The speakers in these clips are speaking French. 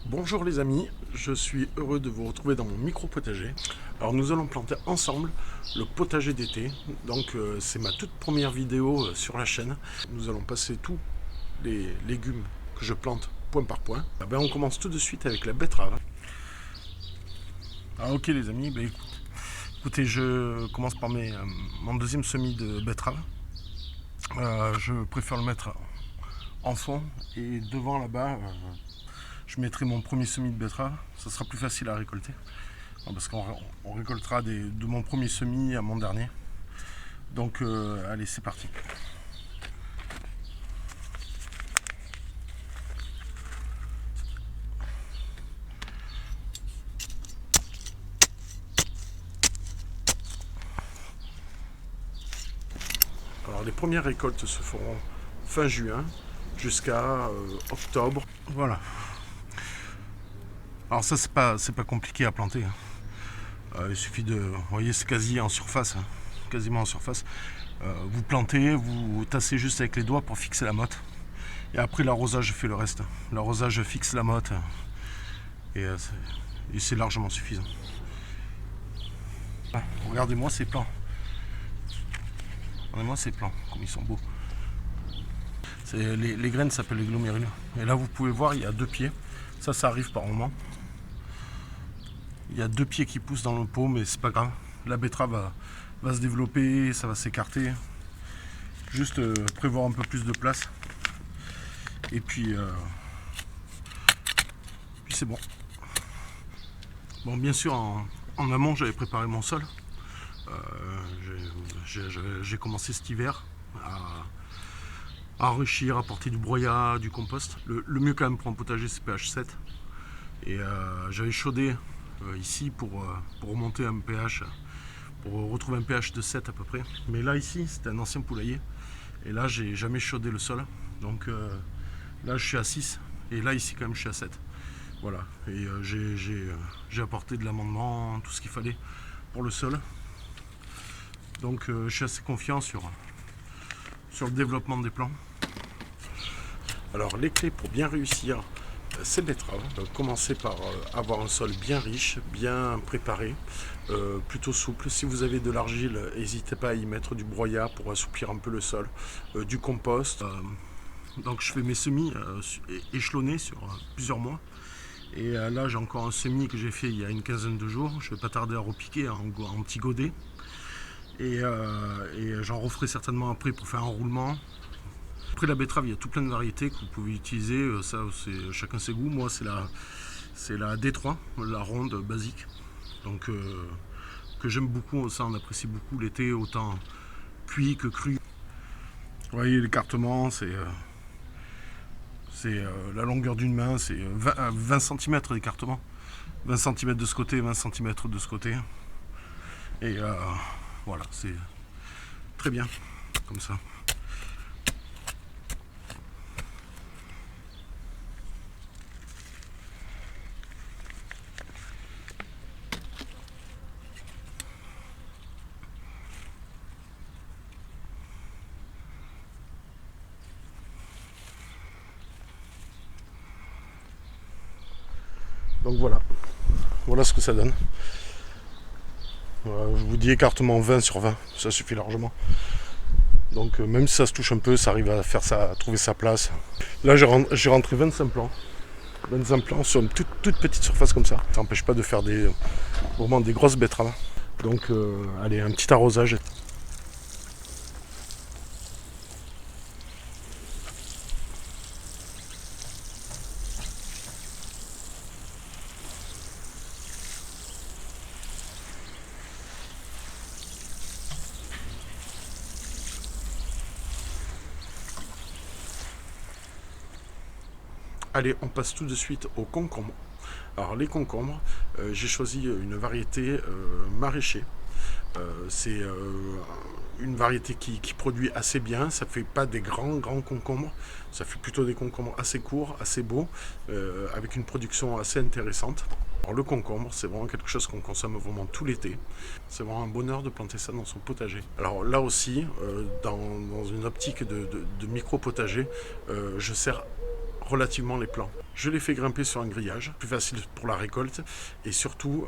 Bonjour les amis, je suis heureux de vous retrouver dans mon micro-potager. Alors nous allons planter ensemble le potager d'été. Donc c'est ma toute première vidéo sur la chaîne. Nous allons passer tous les légumes que je plante point par point. On commence tout de suite avec la betterave. Alors ok les amis, écoutez, je commence par mon deuxième semis de betterave. Je préfère le mettre en fond et devant là-bas. Je mettrai mon premier semis de betterave, ça sera plus facile à récolter. Parce qu'on récoltera de mon premier semis à mon dernier. Donc allez, c'est parti. Alors les premières récoltes se feront fin juin jusqu'à octobre. Voilà. Alors ça c'est pas compliqué à planter. Il suffit de. Vous voyez, c'est quasi en surface. Quasiment en surface. Vous plantez, vous tassez juste avec les doigts pour fixer la motte. Et après l'arrosage fait le reste. L'arrosage fixe la motte. Et c'est largement suffisant. Regardez-moi ces plants. Regardez-moi ces plants, comme ils sont beaux. Les graines s'appellent les glomérulus. Et là vous pouvez voir, il y a deux pieds. Ça arrive par moment. Il y a deux pieds qui poussent dans le pot, mais c'est pas grave. La betterave va se développer, ça va s'écarter. Juste prévoir un peu plus de place. Et puis c'est bon. Bon, bien sûr, en amont, j'avais préparé mon sol. J'ai commencé cet hiver à enrichir, à apporter du broyat, du compost. Le mieux quand même pour un potager, c'est pH 7. Et j'avais chaudé ici pour remonter un pH, pour retrouver un pH de 7 à peu près. Mais là ici, c'était un ancien poulailler. Et là, j'ai jamais chaudé le sol. Donc là, je suis à 6. Et là, ici, quand même, je suis à 7. Voilà. Et j'ai apporté de l'amendement, tout ce qu'il fallait pour le sol. Donc je suis assez confiant sur le développement des plants. Alors les clés pour bien réussir ces betteraves, commencez par avoir un sol bien riche, bien préparé, plutôt souple. Si vous avez de l'argile, n'hésitez pas à y mettre du broyat pour assouplir un peu le sol, du compost. Donc je fais mes semis échelonnés sur plusieurs mois. Et là j'ai encore un semis que j'ai fait il y a une quinzaine de jours. Je ne vais pas tarder à repiquer en petit godet. Et j'en referai certainement après pour faire un roulement. Après la betterave, il y a tout plein de variétés que vous pouvez utiliser. Ça, c'est chacun ses goûts. Moi, c'est la D3, la ronde basique. Donc que j'aime beaucoup. Ça, on apprécie beaucoup l'été, autant cuit que cru. Vous voyez l'écartement, c'est la longueur d'une main, c'est 20 cm d'écartement. 20 cm de ce côté, 20 cm de ce côté. Et voilà, c'est très bien, comme ça. Donc voilà ce que ça donne. Je vous dis écartement 20 sur 20, ça suffit largement. Donc même si ça se touche un peu, ça arrive à trouver sa place. Là j'ai rentré 25 plants. 25 plants sur une toute petite surface comme ça. Ça n'empêche pas de faire vraiment des grosses betteraves. Donc allez, un petit arrosage. Allez, on passe tout de suite aux concombres. Alors les concombres, j'ai choisi une variété maraîcher. C'est une variété qui produit assez bien. Ça ne fait pas des grands concombres. Ça fait plutôt des concombres assez courts, assez beaux, avec une production assez intéressante. Alors le concombre, c'est vraiment quelque chose qu'on consomme vraiment tout l'été. C'est vraiment un bonheur de planter ça dans son potager. Alors là aussi, dans une optique de micro-potager, je sers relativement les plants. Je les fais grimper sur un grillage, plus facile pour la récolte et surtout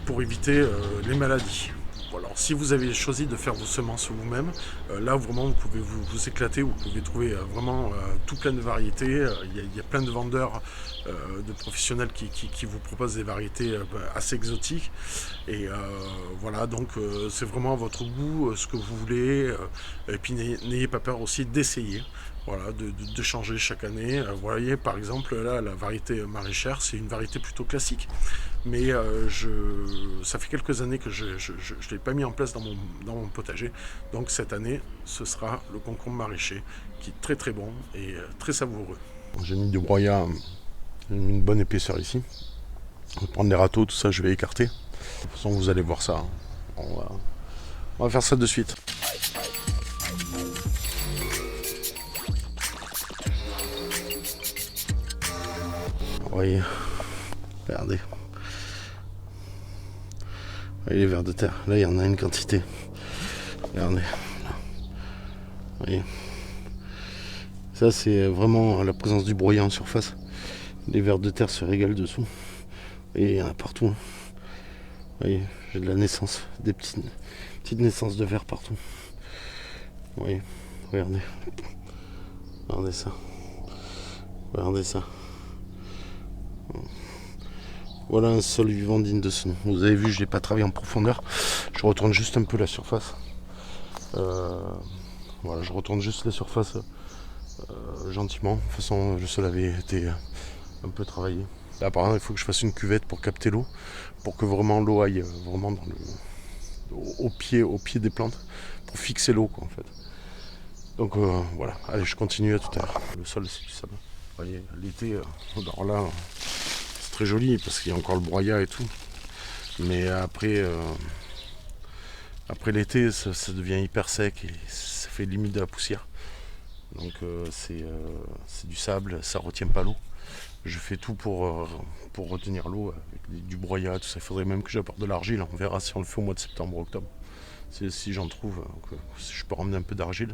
pour éviter les maladies. Voilà. Alors, si vous avez choisi de faire vos semences vous-même, là vraiment vous pouvez vous éclater, vous pouvez trouver vraiment tout plein de variétés. Il y a plein de vendeurs, de professionnels qui vous proposent des variétés assez exotiques. Et voilà, donc c'est vraiment à votre goût, ce que vous voulez. Et puis n'ayez pas peur aussi d'essayer. Voilà, de changer chaque année. Vous voyez, par exemple, là, la variété maraîchère, c'est une variété plutôt classique. Mais ça fait quelques années que je ne l'ai pas mis en place dans mon potager. Donc cette année, ce sera le concombre maraîcher, qui est très très bon et très savoureux. J'ai mis du broyat, j'ai mis une bonne épaisseur ici. Je vais prendre les râteaux, tout ça, je vais écarter. De toute façon, vous allez voir ça. On va faire ça de suite. Oui, regardez. Voyez les vers de terre. Là, il y en a une quantité. Regardez. Vous voyez. Ça, c'est vraiment la présence du broyat en surface. Les vers de terre se régalent dessous. Et il y en a partout. Vous voyez, j'ai de la naissance. Des petites naissances de vers partout. Vous voyez, regardez. Regardez ça. Regardez ça. Voilà un sol vivant digne de ce nom. Vous avez vu, je n'ai pas travaillé en profondeur. Je retourne juste un peu la surface. Voilà, je retourne juste la surface gentiment. De toute façon, le sol avait été un peu travaillé. Là, par exemple, il faut que je fasse une cuvette pour capter l'eau, pour que vraiment l'eau aille vraiment au pied des plantes, pour fixer l'eau, quoi, en fait. Donc voilà, allez, je continue à tout à l'heure. Le sol, c'est du sable. Vous voyez, l'été, alors là, c'est très joli parce qu'il y a encore le broyat et tout. Mais après l'été, ça devient hyper sec et ça fait limite de la poussière. Donc c'est du sable, ça retient pas l'eau. Je fais tout pour retenir l'eau avec du broyat, tout ça. Il faudrait même que j'apporte de l'argile. On verra si on le fait au mois de septembre ou octobre. Si j'en trouve, si je peux ramener un peu d'argile.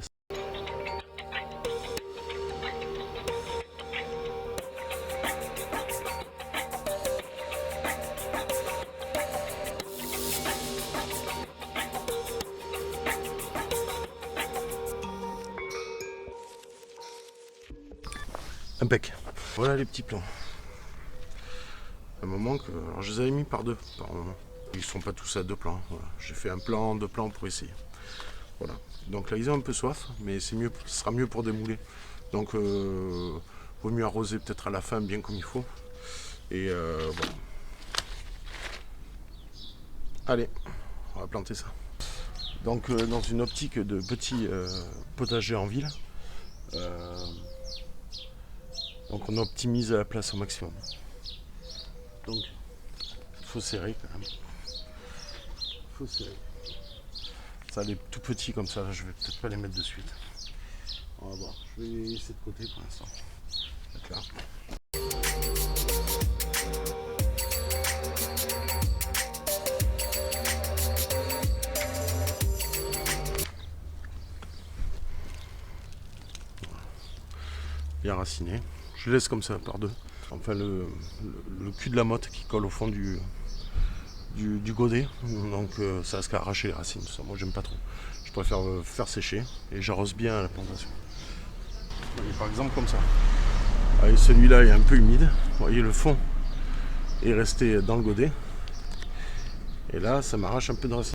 Impec. Voilà les petits plants. Un moment que. Alors je les avais mis par deux par moment. Ils sont pas tous à deux plants. Voilà. J'ai fait un plan, deux plans pour essayer. Voilà. Donc là ils ont un peu soif, mais c'est mieux, ce sera mieux pour démouler. Donc vaut mieux arroser peut-être à la fin bien comme il faut. Et voilà. Allez, on va planter ça. Donc dans une optique de petit potager en ville. Donc on optimise la place au maximum. Donc il faut serrer quand même. Il faut serrer. Ça les tout petits comme ça, là, je vais peut-être pas les mettre de suite. On va voir. Je vais les laisser de côté pour l'instant. Là. Bien raciné. Je laisse comme ça par deux. Enfin le cul de la motte qui colle au fond du godet. Donc ça risque à arracher les racines. Tout ça. Moi j'aime pas trop. Je préfère faire sécher et j'arrose bien la plantation. Vous voyez, par exemple comme ça. Voyez, celui-là est un peu humide. Vous voyez le fond est resté dans le godet. Et là ça m'arrache un peu de racines.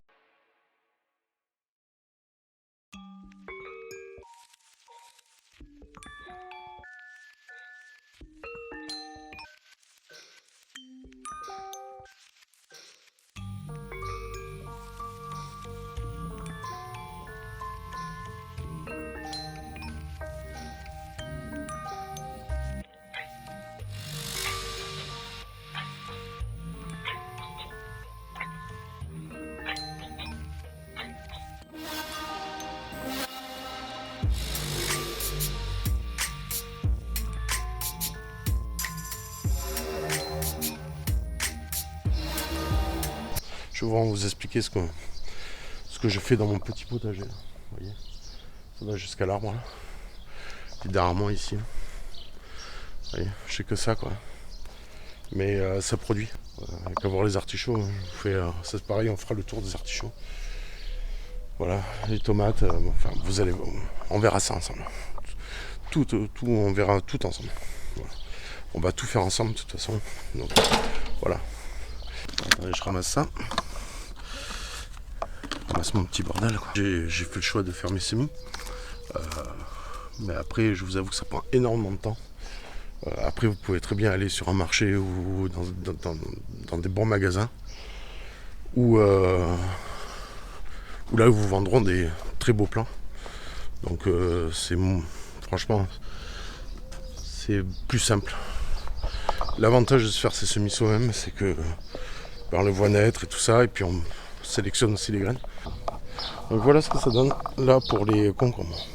Je vais vous expliquer ce que je fais dans mon petit potager. Là. Vous voyez, ça va jusqu'à l'arbre là. Et derrière moi ici. Vous voyez, je fais que ça quoi. mais ça produit. Qu'à voir les artichauts, c'est pareil, on fera le tour des artichauts. Voilà, les tomates, on verra ça ensemble. Tout, on verra tout ensemble. Voilà. On va tout faire ensemble de toute façon. Donc voilà. Attendez, je ramasse ça. Je ramasse mon petit bordel, quoi. J'ai fait le choix de faire mes semis. Mais après, je vous avoue que ça prend énormément de temps. Après, vous pouvez très bien aller sur un marché ou dans des bons magasins où là, ils vous vendront des très beaux plants. Donc, franchement, c'est plus simple. L'avantage de se faire ses semis soi-même, c'est que on le voit naître et tout ça, et puis on sélectionne aussi les graines. Donc voilà ce que ça donne là pour les concombres.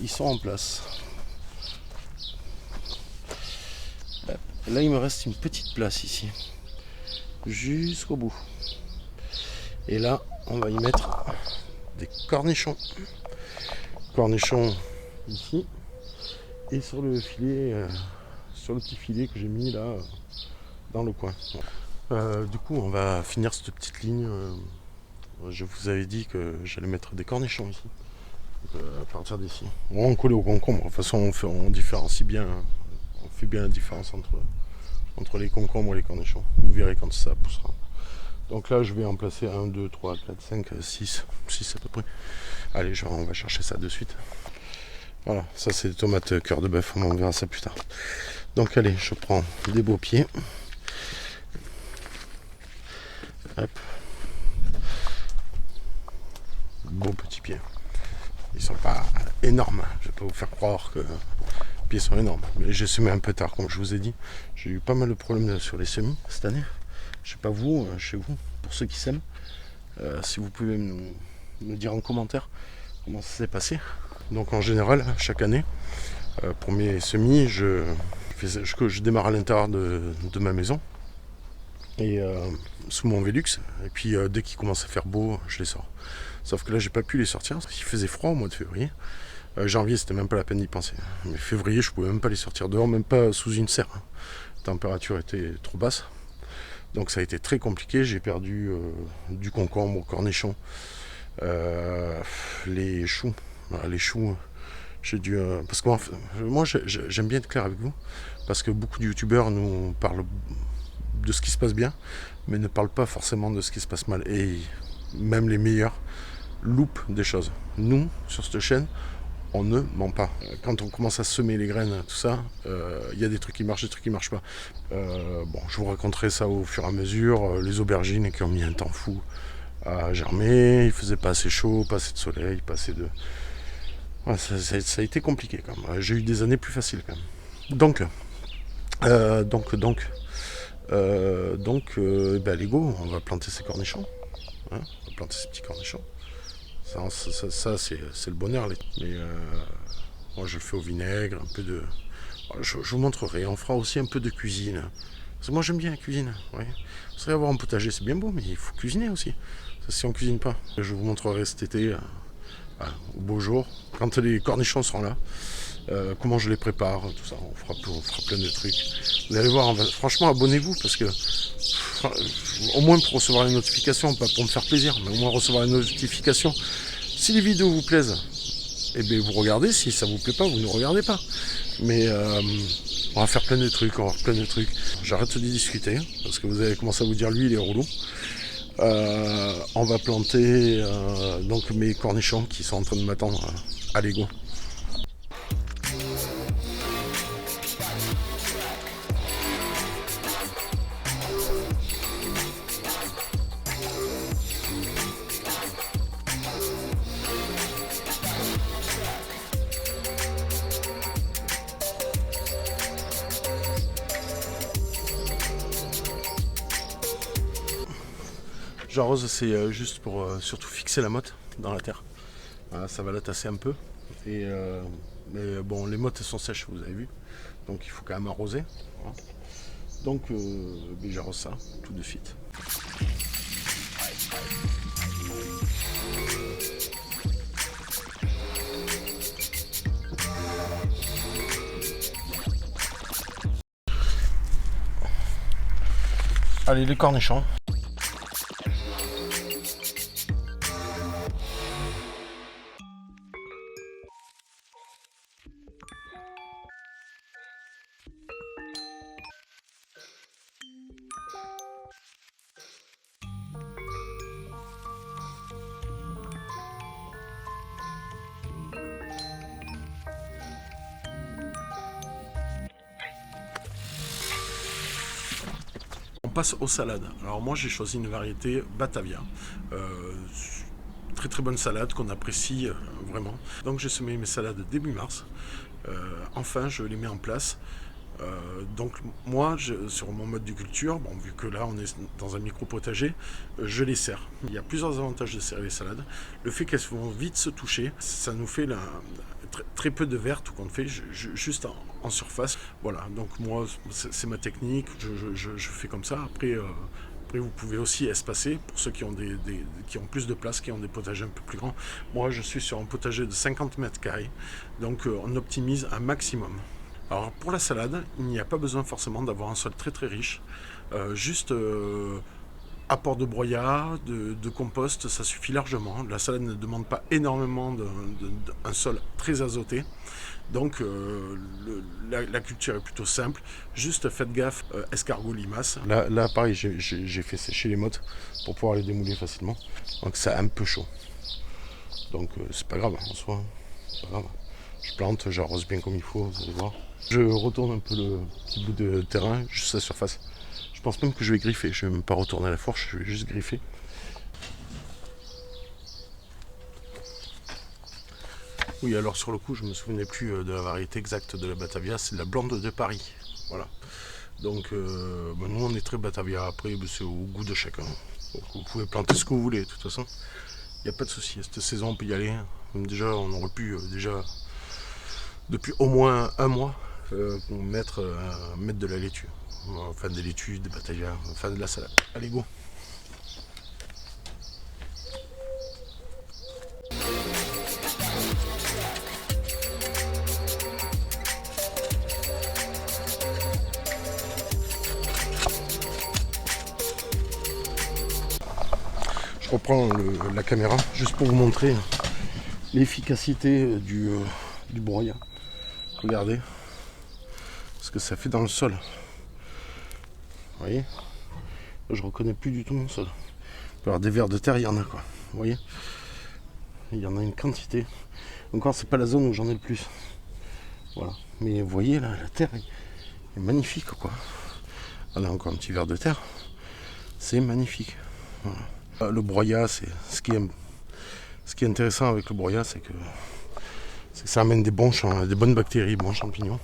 Ils sont en place. Là, il me reste une petite place ici, jusqu'au bout. Et là, on va y mettre des cornichons. Cornichons ici. Et sur le filet, sur le petit filet que j'ai mis là, dans le coin. Du coup, on va finir cette petite ligne. Je vous avais dit que j'allais mettre des cornichons ici. À partir d'ici. On colle au concombre. De toute façon, on différencie bien. On fait bien la différence entre les concombres et les cornichons. Vous verrez quand ça poussera. Donc là, je vais en placer 1, 2, 3, 4, 5, 6 à peu près. Allez, on va chercher ça de suite. Voilà, ça c'est des tomates cœur de bœuf. On verra ça plus tard. Donc allez, je prends des beaux pieds. Hop. Beaux petits pieds. Ils sont pas énormes. Je vais pas vous faire croire que les pieds sont énormes. Mais j'ai semé un peu tard, comme je vous ai dit. J'ai eu pas mal de problèmes sur les semis cette année. Je sais pas vous, chez vous, pour ceux qui sèment. Si vous pouvez me dire en commentaire comment ça s'est passé. Donc en général, chaque année, pour mes semis, je démarre à l'intérieur de ma maison. Et sous mon Velux. Et puis dès qu'il commence à faire beau, je les sors. Sauf que là, j'ai pas pu les sortir parce qu'il faisait froid au mois de février. Janvier, c'était même pas la peine d'y penser. Mais février, je pouvais même pas les sortir dehors, même pas sous une serre. La température était trop basse. Donc ça a été très compliqué. J'ai perdu du concombre au cornichon, les choux. Voilà, les choux, j'ai dû... parce que moi, j'aime bien être clair avec vous. Parce que beaucoup de youtubeurs nous parlent de ce qui se passe bien, mais ne parlent pas forcément de ce qui se passe mal. Et même les meilleurs loupent des choses. Nous, sur cette chaîne, on ne ment pas. Quand on commence à semer les graines, tout ça, il y a des trucs qui marchent, des trucs qui marchent pas. Je vous raconterai ça au fur et à mesure. Les aubergines qui ont mis un temps fou à germer, il faisait pas assez chaud, pas assez de soleil, pas assez de... Ouais, ça a été compliqué quand même. J'ai eu des années plus faciles quand même. Donc, allez go, on va planter ces cornichons. Hein, on va planter ces petits cornichons. Ça c'est le bonheur. Mais moi je le fais au vinaigre, un peu de... Je vous montrerai, on fera aussi un peu de cuisine. Parce que moi j'aime bien la cuisine. Ouais. Vous savez, avoir un potager c'est bien beau, mais il faut cuisiner aussi. Ça, si on cuisine pas. Je vous montrerai cet été, au beau jour, quand les cornichons seront là. Comment je les prépare, tout ça, on fera plein de trucs. Vous allez voir, franchement abonnez-vous parce que au moins pour recevoir les notifications, pas pour me faire plaisir, mais au moins recevoir les notifications. Si les vidéos vous plaisent, eh bien vous regardez, si ça vous plaît pas, vous ne regardez pas. Mais on va faire plein de trucs, J'arrête de discuter, parce que vous avez commencé à vous dire lui il est relou. On va planter donc mes cornichons qui sont en train de m'attendre à Lego. J'arrose, c'est juste pour surtout fixer la motte dans la terre. Voilà, ça va la tasser un peu. Mais bon, les mottes elles sont sèches, vous avez vu. Donc il faut quand même arroser. Voilà. Donc j'arrose ça tout de suite. Allez, les cornichons. On passe aux salades. Alors moi j'ai choisi une variété Batavia. Très très bonne salade qu'on apprécie vraiment. Donc j'ai semé mes salades début mars. Enfin je les mets en place. Donc moi sur mon mode de culture, bon, vu que là on est dans un micro potager, je les serre. Il y a plusieurs avantages de serrer les salades. Le fait qu'elles vont vite se toucher, ça nous fait très peu de verre, tout qu'on fait juste en surface. Voilà, donc moi c'est ma technique, je fais comme ça. Après vous pouvez aussi espacer pour ceux qui ont, qui ont plus de place, qui ont des potagers un peu plus grands. Moi je suis sur un potager de 50 mètres carrés, donc on optimise un maximum. Alors pour la salade, il n'y a pas besoin forcément d'avoir un sol très très riche. Juste apport de broyat, de compost, ça suffit largement. La salade ne demande pas énormément d'un sol très azoté. Donc la culture est plutôt simple. Juste faites gaffe, escargots, limaces. Là pareil, j'ai fait sécher les mottes pour pouvoir les démouler facilement. Donc c'est un peu chaud. Donc c'est pas grave en soi. C'est pas grave. Je plante, j'arrose bien comme il faut, vous allez voir. Je retourne un peu le petit bout de terrain, juste à la surface. Je pense même que je vais griffer, je vais même pas retourner à la fourche, je vais juste griffer. Oui, alors sur le coup, je me souvenais plus de la variété exacte de la Batavia, c'est la blonde de Paris. Voilà. Donc nous on est très Batavia, après c'est au goût de chacun. Donc, vous pouvez planter ce que vous voulez, de toute façon. Il n'y a pas de souci, cette saison on peut y aller. Déjà on aurait pu depuis au moins un mois mettre de la laitue. Enfin des laitues, des Batavia, enfin de la salade. Allez go. Je reprends la caméra juste pour vous montrer l'efficacité du broyat. Regardez ce que ça fait dans le sol. Vous voyez, je reconnais plus du tout mon sol. Alors des vers de terre, il y en a quoi. Vous voyez, il y en a une quantité. Encore, c'est pas la zone où j'en ai le plus. Voilà. Mais vous voyez là, la terre est magnifique quoi. On a encore un petit ver de terre. C'est magnifique. Voilà. Le broyat, c'est ce qui est intéressant avec le broyat, c'est que ça amène des bonnes bactéries, bons champignons.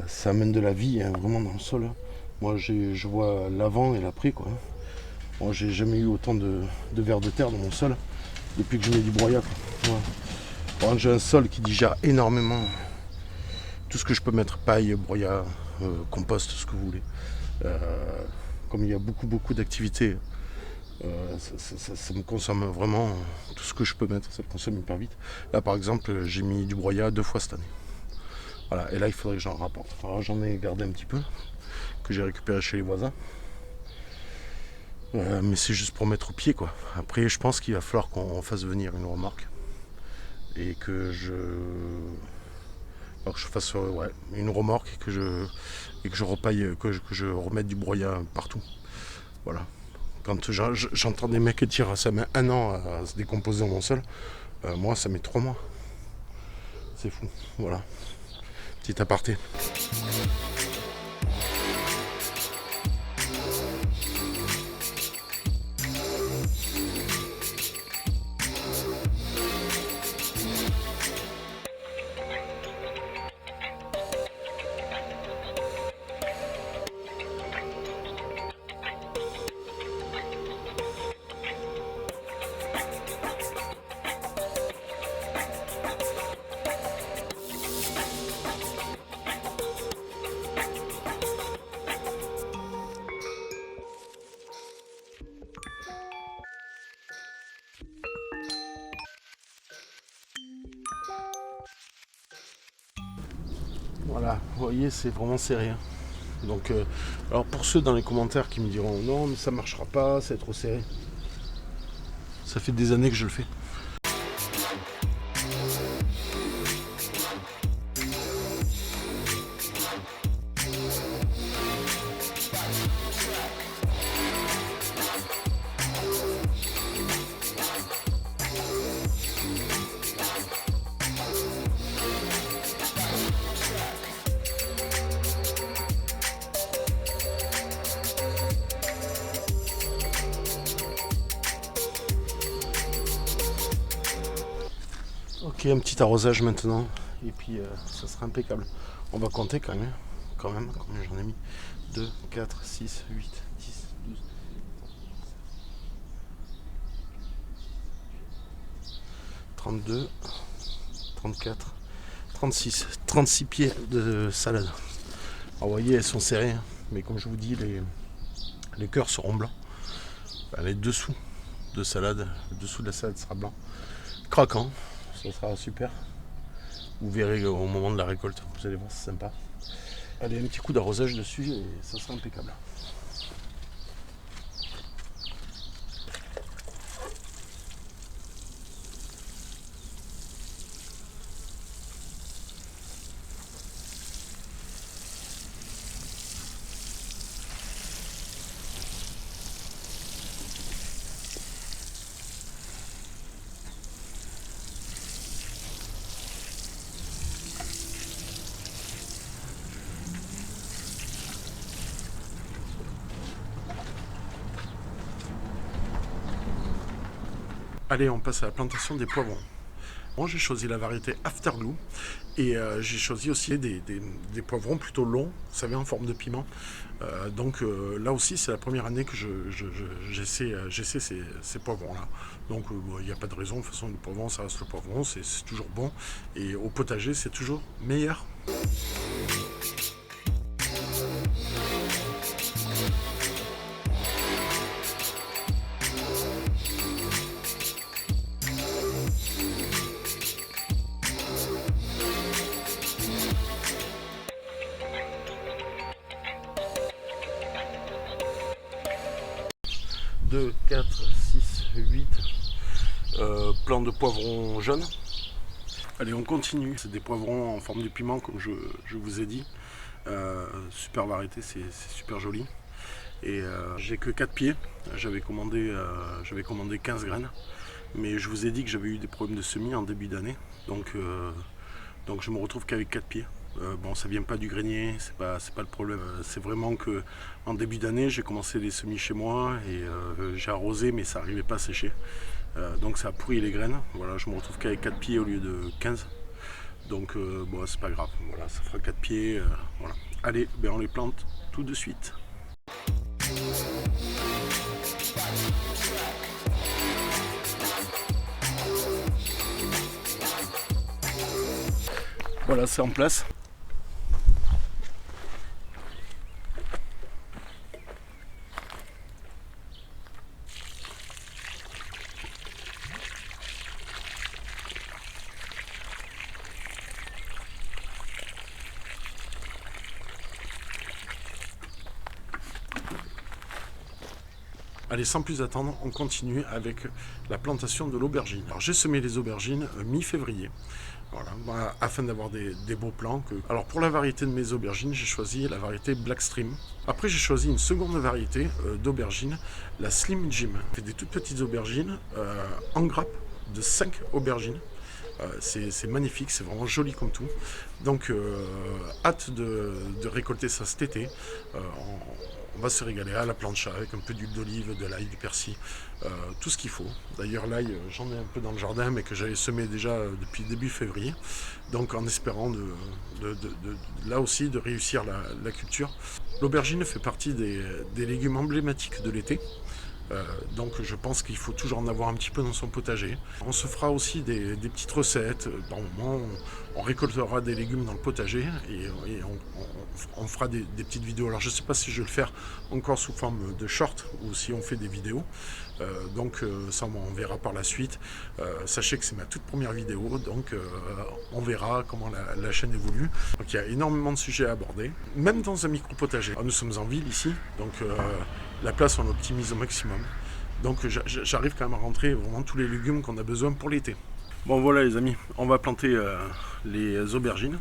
Ça amène de la vie hein, vraiment dans le sol. Moi je vois l'avant et l'après quoi. Moi j'ai jamais eu autant de vers de terre dans mon sol depuis que je mets du broyat. Voilà. Bon, j'ai un sol qui digère énormément tout ce que je peux mettre, paille, broyat, compost, ce que vous voulez. Comme il y a beaucoup d'activités, ça me consomme vraiment tout ce que je peux mettre, ça me consomme hyper vite. Là par exemple j'ai mis du broyat 2 fois cette année. Voilà, et là il faudrait que j'en rapporte. Alors j'en ai gardé un petit peu, que j'ai récupéré chez les voisins. Mais c'est juste pour mettre au pied quoi. Après je pense qu'il va falloir qu'on fasse venir une remorque. Et que je fasse une remorque et que je repaille, que je remette du broyat partout. Voilà. Quand j'entends des mecs dire ça met 1 an à se décomposer dans mon sol, moi ça met 3 mois. C'est fou. Voilà. Petit aparté. Voilà, vous voyez, c'est vraiment serré. Donc, alors pour ceux dans les commentaires qui me diront non, mais ça marchera pas, c'est trop serré. Ça fait des années que je le fais. Ok, un petit arrosage maintenant, et puis ça sera impeccable. On va compter quand même, combien j'en ai mis 2, 4, 6, 8, 10, 12, 32, 34, 36 pieds de salade. Alors vous voyez, elles sont serrées, hein, mais comme je vous dis, les cœurs seront blancs. Enfin, les dessous de salade, le dessous de la salade sera blanc. Craquant, ça sera super. Vous verrez au moment de la récolte, vous allez voir, c'est sympa. Allez, un petit coup d'arrosage dessus et ça sera impeccable. Allez, on passe à la plantation des poivrons. Moi, j'ai choisi la variété Afterglow et j'ai choisi aussi des poivrons plutôt longs, vous savez, en forme de piment. Donc là aussi, c'est la première année que j'essaie ces poivrons-là. Donc il n'y a pas de raison, de toute façon, le poivron, ça reste le poivron, c'est toujours bon. Et au potager, c'est toujours meilleur. 2, 4, 6, 8 plants de poivrons jaunes. Allez, on continue. C'est des poivrons en forme de piment, comme je vous ai dit. Super variété, c'est super joli. Et j'ai que 4 pieds. J'avais commandé 15 graines. Mais je vous ai dit que j'avais eu des problèmes de semis en début d'année. Donc je me retrouve qu'avec 4 pieds. Bon, ça vient pas du grenier, c'est pas le problème. C'est vraiment que en début d'année, j'ai commencé les semis chez moi et j'ai arrosé, mais ça n'arrivait pas à sécher. Donc ça a pourri les graines. Voilà, je me retrouve qu'avec 4 pieds au lieu de 15. Donc bon, c'est pas grave. Voilà, ça fera 4 pieds. Voilà. Allez, ben on les plante tout de suite. Voilà, c'est en place. Allez, sans plus attendre, on continue avec la plantation de l'aubergine. Alors j'ai semé les aubergines mi-février. Voilà, afin d'avoir des beaux plants. Alors pour la variété de mes aubergines, j'ai choisi la variété Blackstream. Après j'ai choisi une seconde variété d'aubergines, la Slim Jim. C'est des toutes petites aubergines en grappe de 5 aubergines. C'est magnifique, c'est vraiment joli comme tout. Donc hâte de récolter ça cet été. On va se régaler à la plancha avec un peu d'huile d'olive, de l'ail, du persil, tout ce qu'il faut. D'ailleurs l'ail, j'en ai un peu dans le jardin, mais que j'avais semé déjà depuis début février. Donc en espérant là aussi de réussir la culture. L'aubergine fait partie des légumes emblématiques de l'été. Donc je pense qu'il faut toujours en avoir un petit peu dans son potager. On se fera aussi des petites recettes. Par moment, on récoltera des légumes dans le potager et on fera des petites vidéos. Alors je ne sais pas si je vais le faire encore sous forme de short ou si on fait des vidéos. Donc ça on verra par la suite. Sachez que c'est ma toute première vidéo, donc on verra comment la chaîne évolue. Donc il y a énormément de sujets à aborder, même dans un micro potager. Alors, nous sommes en ville ici, donc la place on l'optimise au maximum. Donc j'arrive quand même à rentrer vraiment tous les légumes qu'on a besoin pour l'été. Bon voilà les amis, on va planter les aubergines.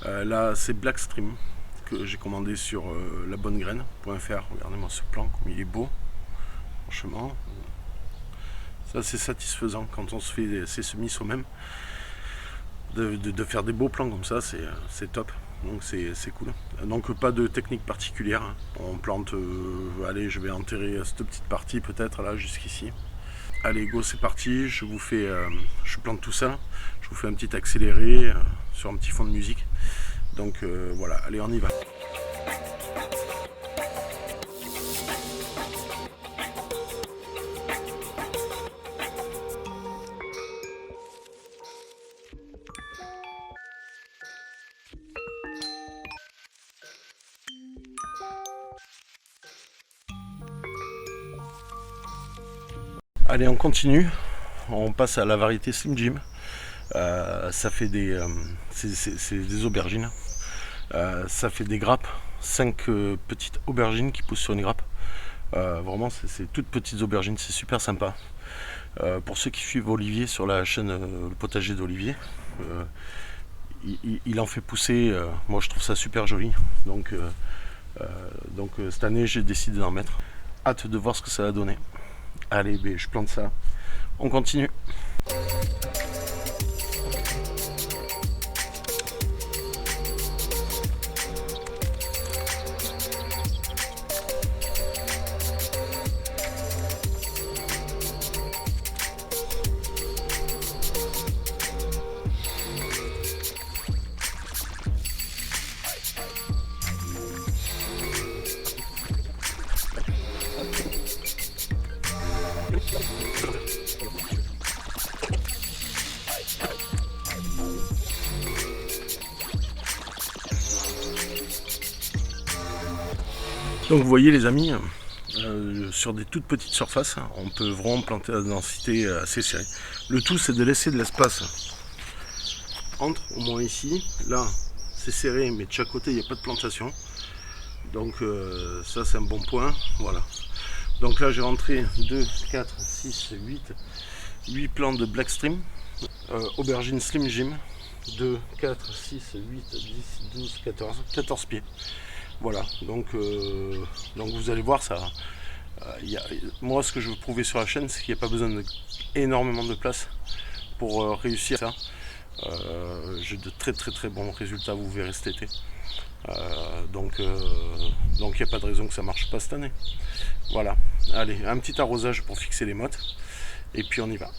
Là c'est Blackstream que j'ai commandé sur labonnegraine.fr. Regardez-moi ce plan, comme il est beau. Franchement, ça c'est satisfaisant quand on se fait ses semis soi-même. De faire des beaux plans comme ça, c'est top. Donc c'est cool. Donc pas de technique particulière. On plante, allez, je vais enterrer cette petite partie peut-être là jusqu'ici. Allez go, c'est parti. Je vous fais, je plante tout ça. Je vous fais un petit accéléré sur un petit fond de musique. Donc voilà, allez on y va. Allez, on continue. On passe à la variété Slim Jim. Ça fait c'est des aubergines. Ça fait des grappes. 5 petites aubergines qui poussent sur une grappe. Vraiment, c'est toutes petites aubergines. C'est super sympa. Pour ceux qui suivent Olivier sur la chaîne Le Potager d'Olivier, il en fait pousser. Moi, je trouve ça super joli. Donc cette année, j'ai décidé d'en mettre. Hâte de voir ce que ça va donner. Allez, je plante ça. On continue. Donc vous voyez les amis, sur des toutes petites surfaces, on peut vraiment planter à densité assez serrée. Le tout c'est de laisser de l'espace entre, au moins ici, là c'est serré mais de chaque côté il n'y a pas de plantation. Donc ça c'est un bon point, voilà. Donc là j'ai rentré 2, 4, 6, 8 plants de Blackstream, aubergine Slim Jim, 2, 4, 6, 8, 10, 12, 14 pieds. Voilà, donc vous allez voir ça. Moi, ce que je veux prouver sur la chaîne, c'est qu'il n'y a pas besoin d'énormément de place pour réussir ça. J'ai de très bons résultats, vous verrez cet été. Donc il n'y a pas de raison que ça ne marche pas cette année. Voilà, allez, un petit arrosage pour fixer les mottes, et puis on y va.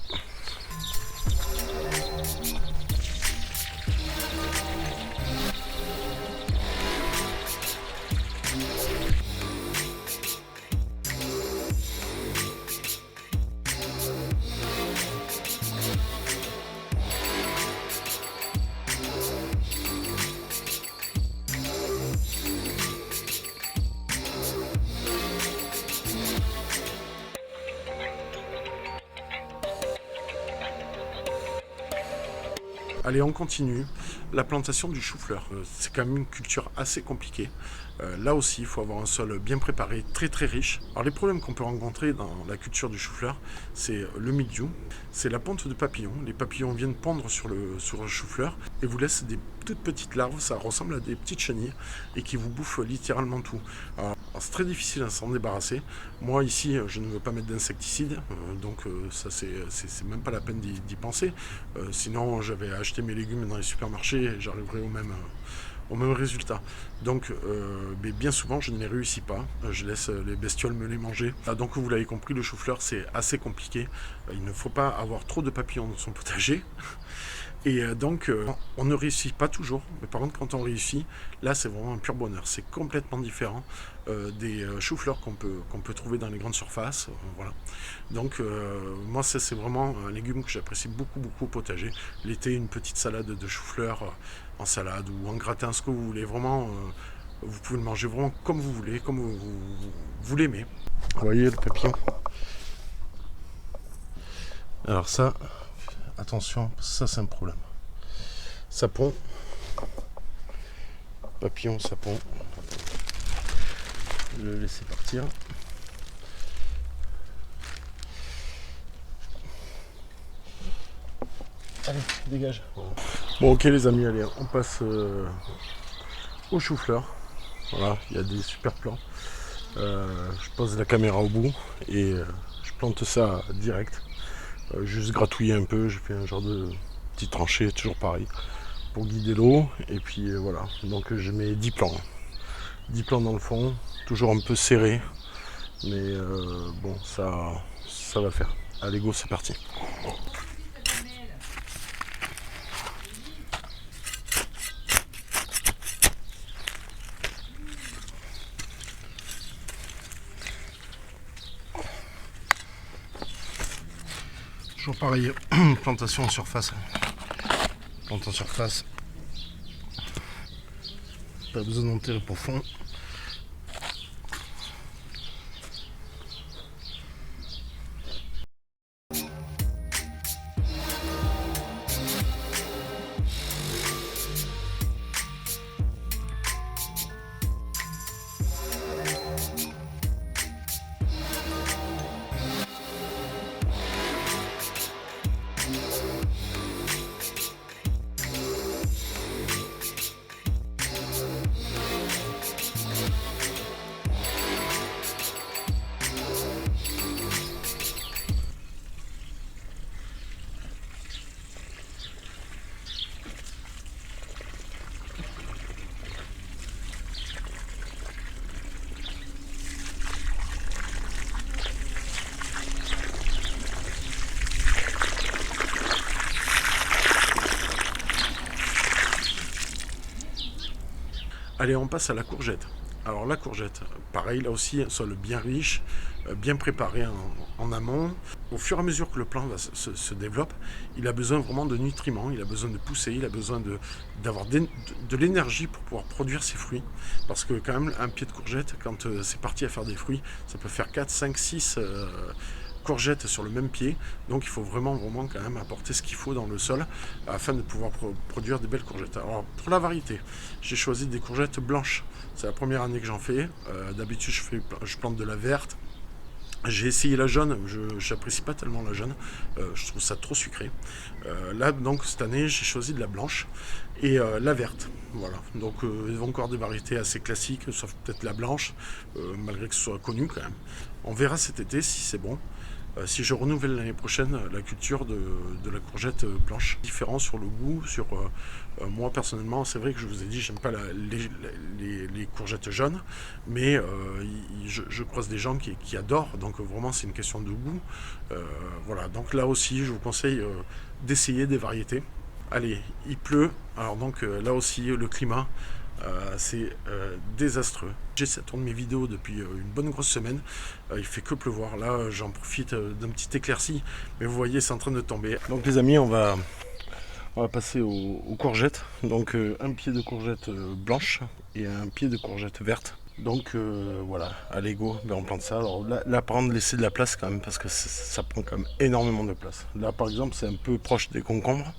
Allez, on continue. La plantation du chou-fleur, c'est quand même une culture assez compliquée. Là aussi, il faut avoir un sol bien préparé, très riche. Alors les problèmes qu'on peut rencontrer dans la culture du chou-fleur, c'est le mildiou, c'est la ponte de papillons. Les papillons viennent pondre sur le chou-fleur et vous laissent des toutes petites larves, ça ressemble à des petites chenilles et qui vous bouffent littéralement tout. Alors c'est très difficile à s'en débarrasser. Moi ici, je ne veux pas mettre d'insecticide, donc ça c'est même pas la peine d'y penser. Sinon, j'avais acheté mes légumes dans les supermarchés et j'arriverai au même résultat. Donc mais bien souvent je ne les réussis pas, je laisse les bestioles me les manger. Donc vous l'avez compris, le chou-fleur c'est assez compliqué. Il ne faut pas avoir trop de papillons dans son potager. Et donc, on ne réussit pas toujours, mais par contre, quand on réussit, là, c'est vraiment un pur bonheur. C'est complètement différent des choux-fleurs qu'on peut trouver dans les grandes surfaces. Voilà. Donc, moi, ça, c'est vraiment un légume que j'apprécie beaucoup, beaucoup au potager. L'été, une petite salade de choux-fleurs en salade ou en gratin, ce que vous voulez. Vraiment, vous pouvez le manger vraiment comme vous voulez, comme vous l'aimez. Vous voyez le papillon. Alors ça, attention, ça c'est un problème. Sapon, papillon, sapon. Je vais le laisser partir. Allez, dégage. Bon, ok les amis, allez, on passe au chou-fleur. Voilà, il y a des super plans. Je pose la caméra au bout et je plante ça direct. Juste gratouiller un peu, je fais un genre de petit tranchée, toujours pareil, pour guider l'eau. Et puis voilà, donc je mets 10 plants. 10 plants dans le fond, toujours un peu serré. Mais bon, ça va faire. Allez go, c'est parti. Toujours pareil, plantation en surface. Plante en surface. Pas besoin d'enterrer profond. Allez, on passe à la courgette. Alors la courgette, pareil, là aussi, un sol bien riche, bien préparé en amont. Au fur et à mesure que le plant se développe, il a besoin vraiment de nutriments, il a besoin de pousser, il a besoin d'avoir de l'énergie pour pouvoir produire ses fruits. Parce que quand même, un pied de courgette, quand c'est parti à faire des fruits, ça peut faire 4, 5, 6 courgettes sur le même pied. Donc il faut vraiment quand même apporter ce qu'il faut dans le sol afin de pouvoir produire des belles courgettes. Alors pour la variété, j'ai choisi des courgettes blanches. C'est la première année que j'en fais. D'habitude je plante de la verte. J'ai essayé la jaune, je n'apprécie pas tellement la jaune, je trouve ça trop sucré. Là donc cette année j'ai choisi de la blanche et la verte. Voilà, donc ils ont encore des variétés assez classiques, sauf peut-être la blanche, malgré que ce soit connu quand même. On verra cet été si c'est bon. Si je renouvelle l'année prochaine la culture de la courgette blanche. Différent sur le goût, sur moi personnellement, c'est vrai que je vous ai dit, j'aime pas les courgettes jaunes, mais je croise des gens qui adorent, donc vraiment c'est une question de goût. Voilà, donc là aussi je vous conseille d'essayer des variétés. Allez, il pleut, alors donc là aussi le climat, c'est désastreux. J'essaie de tourner mes vidéos depuis une bonne grosse semaine. Il fait que pleuvoir. Là, j'en profite d'un petit éclairci. Mais vous voyez, c'est en train de tomber. Donc les amis, on va passer aux courgettes. Donc un pied de courgette blanche et un pied de courgette verte. Donc voilà, allez go, ben, on plante ça. Alors là par contre, laisser de la place quand même parce que ça prend quand même énormément de place. Là par exemple, c'est un peu proche des concombres.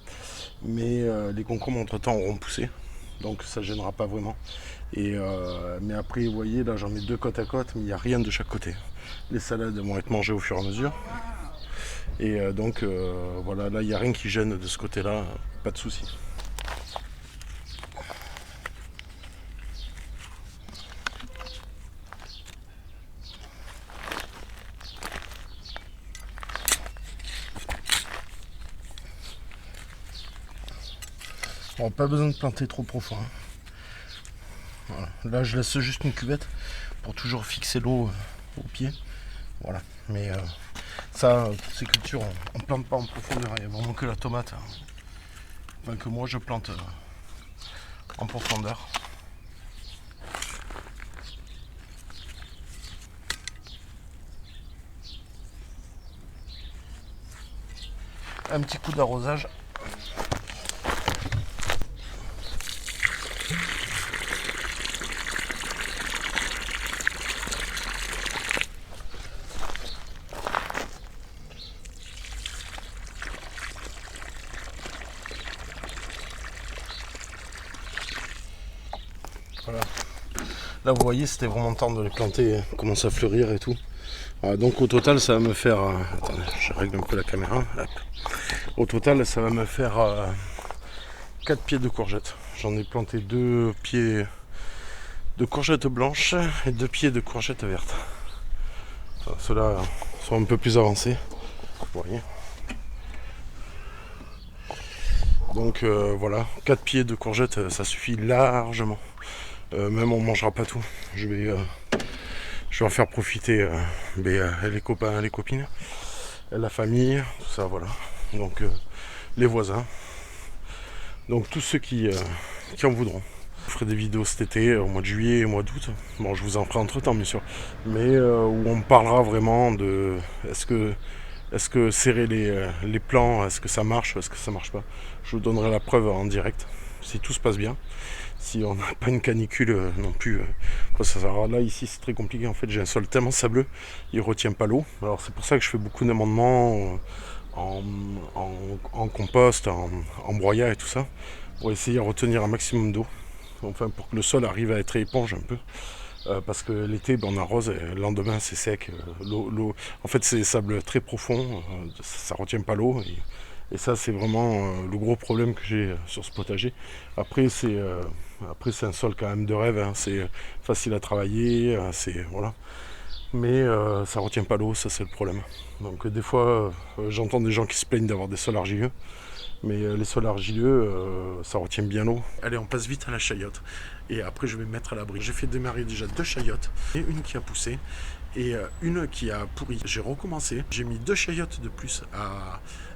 Mais les concombres entre temps auront poussé. Donc ça ne gênera pas vraiment. Mais après, vous voyez, là j'en mets 2 côte à côte, mais il n'y a rien de chaque côté. Les salades vont être mangées au fur et à mesure. Et donc voilà, là il n'y a rien qui gêne de ce côté-là, pas de souci. Bon, pas besoin de planter trop profond. Voilà. Là je laisse juste une cuvette pour toujours fixer l'eau au pied. Voilà. Mais ça, ces cultures, on ne plante pas en profondeur. Il n'y a vraiment que la tomate enfin, que moi je plante en profondeur. Un petit coup d'arrosage. Voilà. Là vous voyez, c'était vraiment temps de les planter, commence à fleurir et tout. Donc au total ça va me faire... attendez, je règle un peu la caméra. Hop. Au total ça va me faire 4 pieds de courgettes. J'en ai planté 2 pieds de courgettes blanches et 2 pieds de courgettes vertes. Ceux-là sont un peu plus avancés. Vous voyez. Donc voilà, 4 pieds de courgettes, ça suffit largement. Même on ne mangera pas tout. Je vais en faire profiter les copains, les copines, la famille, tout ça, voilà. Donc les voisins. Donc tous ceux qui en voudront. Je ferai des vidéos cet été, au mois de juillet et au mois d'août. Bon, je vous en ferai entre temps, bien sûr. Mais où on parlera vraiment de est-ce que serrer les plants, est-ce que ça marche ou est-ce que ça marche pas. Je vous donnerai la preuve en direct, si tout se passe bien. Si on n'a pas une canicule non plus. Alors là, ici, c'est très compliqué. En fait, j'ai un sol tellement sableux, il ne retient pas l'eau. Alors c'est pour ça que je fais beaucoup d'amendements en compost, en broyat et tout ça, pour essayer de retenir un maximum d'eau. Enfin, pour que le sol arrive à être éponge un peu. Parce que l'été, on arrose, et le lendemain, c'est sec. L'eau, en fait, c'est des sables très profonds, ça ne retient pas l'eau. Et ça, c'est vraiment le gros problème que j'ai sur ce potager. Après, c'est un sol quand même de rêve. Hein. C'est facile à travailler, voilà. Mais ça retient pas l'eau, ça c'est le problème. Donc des fois, j'entends des gens qui se plaignent d'avoir des sols argileux. Mais les sols argileux, ça retient bien l'eau. Allez, on passe vite à la chayotte. Et après, je vais me mettre à l'abri. J'ai fait démarrer déjà 2 chayottes. Et une qui a poussé. Et une qui a pourri. J'ai recommencé. J'ai mis 2 chayottes de plus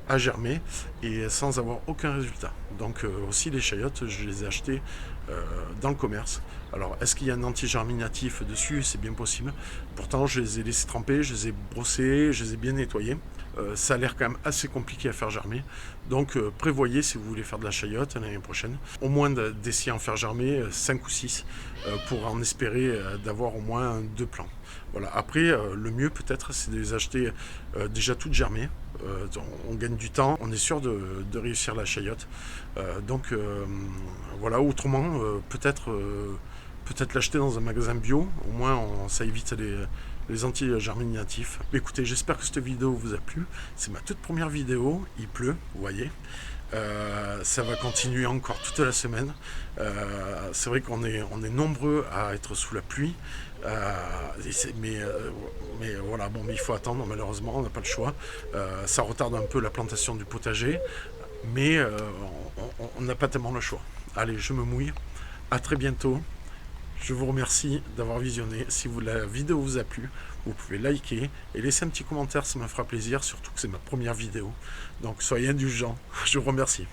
à germer. Et sans avoir aucun résultat. Donc aussi, les chayottes, je les ai achetées dans le commerce. Alors, est-ce qu'il y a un anti-germinatif dessus? C'est bien possible. Pourtant, je les ai laissés tremper, je les ai brossés, je les ai bien nettoyés. Ça a l'air quand même assez compliqué à faire germer. Donc, prévoyez, si vous voulez faire de la chayotte l'année prochaine, au moins d'essayer en faire germer 5 ou 6 pour en espérer d'avoir au moins 2 plants. Voilà. Après, le mieux peut-être, c'est de les acheter déjà toutes germées. On gagne du temps, on est sûr de réussir la chayotte. Donc voilà, autrement, peut-être l'acheter dans un magasin bio, au moins ça évite les anti-germinatifs. Écoutez, j'espère que cette vidéo vous a plu. C'est ma toute première vidéo, il pleut, vous voyez. Ça va continuer encore toute la semaine. C'est vrai qu'on est nombreux à être sous la pluie. Mais voilà, bon, mais il faut attendre, malheureusement, on n'a pas le choix. Ça retarde un peu la plantation du potager, mais on n'a pas tellement le choix. Allez, je me mouille. À très bientôt. Je vous remercie d'avoir visionné. Si la vidéo vous a plu, vous pouvez liker et laisser un petit commentaire, ça me fera plaisir, surtout que c'est ma première vidéo. Donc soyez indulgents. Je vous remercie.